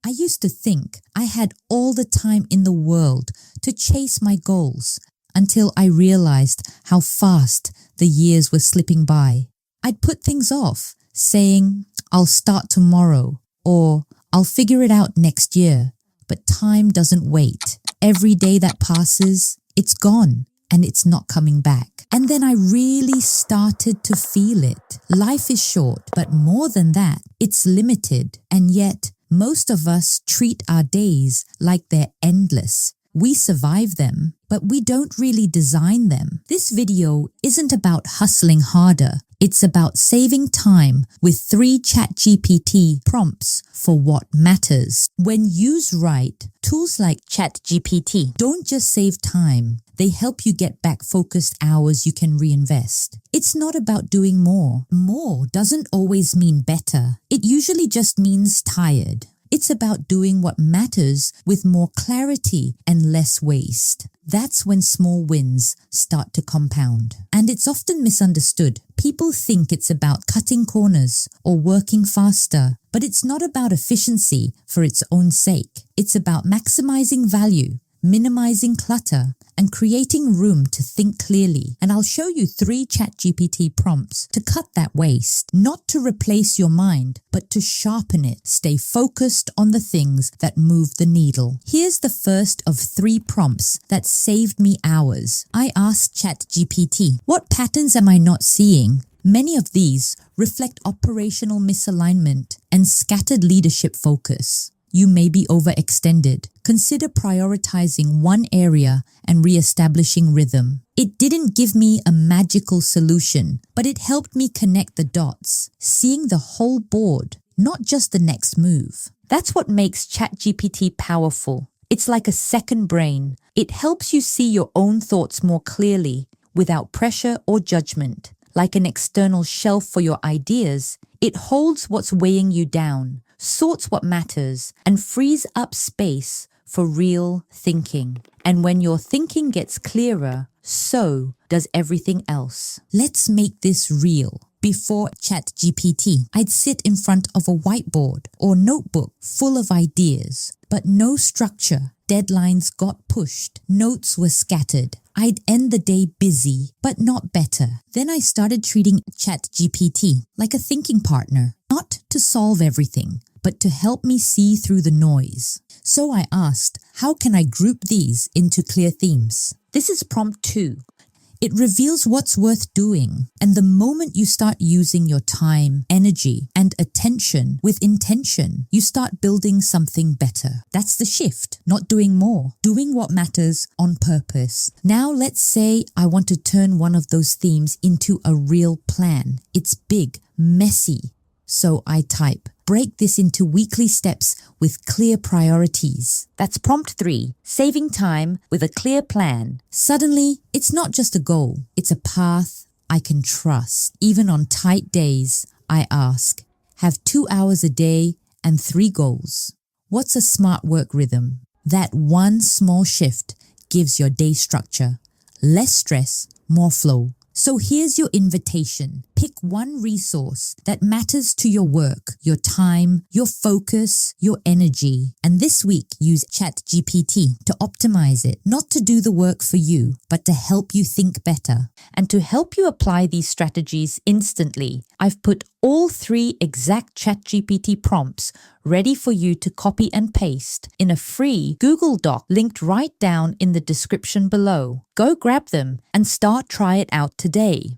I used to think I had all the time in the world to chase my goals until I realized how fast the years were slipping by. I'd put things off, saying, I'll start tomorrow, or I'll figure it out next year. But time doesn't wait. Every day that passes, it's gone and it's not coming back. And then I really started to feel it. Life is short, but more than that, it's limited. And yet, most of us treat our days like they're endless. We survive them, but we don't really design them. This video isn't about hustling harder. It's about saving time with 3 ChatGPT prompts for what matters. When used right, tools like ChatGPT don't just save time. They help you get back focused hours you can reinvest. It's not about doing more. More doesn't always mean better. It usually just means tired. It's about doing what matters with more clarity and less waste. That's when small wins start to compound. And it's often misunderstood. People think it's about cutting corners or working faster, but it's not about efficiency for its own sake. It's about maximizing value, minimizing clutter, and creating room to think clearly. And I'll show you 3 ChatGPT prompts to cut that waste, not to replace your mind, but to sharpen it. Stay focused on the things that move the needle. Here's the first of 3 prompts that saved me hours. I asked ChatGPT, what patterns am I not seeing? Many of these reflect operational misalignment and scattered leadership focus. You may be overextended. Consider prioritizing one area and re-establishing rhythm. It didn't give me a magical solution, but it helped me connect the dots, seeing the whole board, not just the next move. That's what makes ChatGPT powerful. It's like a second brain. It helps you see your own thoughts more clearly, without pressure or judgment. Like an external shelf for your ideas, it holds what's weighing you down, sorts what matters, and frees up space for real thinking. And when your thinking gets clearer, so does everything else. Let's make this real. Before ChatGPT, I'd sit in front of a whiteboard or notebook full of ideas, but no structure. Deadlines got pushed, notes were scattered. I'd end the day busy, but not better. Then I started treating ChatGPT like a thinking partner, not to solve everything, but to help me see through the noise. So I asked, how can I group these into clear themes? This is prompt 2. It reveals what's worth doing, and the moment you start using your time, energy, and attention with intention, you start building something better. That's the shift, not doing more, doing what matters on purpose. Now let's say I want to turn one of those themes into a real plan. It's big, messy. So I type, break this into weekly steps with clear priorities. That's prompt 3, saving time with a clear plan. Suddenly, it's not just a goal, it's a path I can trust. Even on tight days, I ask, have 2 hours a day and 3 goals. What's a smart work rhythm? That one small shift gives your day structure. Less stress, more flow. So here's your invitation. Pick one resource that matters to your work, your time, your focus, your energy. And this week, use ChatGPT to optimize it, not to do the work for you, but to help you think better. And to help you apply these strategies instantly, I've put all 3 exact ChatGPT prompts ready for you to copy and paste in a free Google Doc linked right down in the description below. Go grab them and try it out today.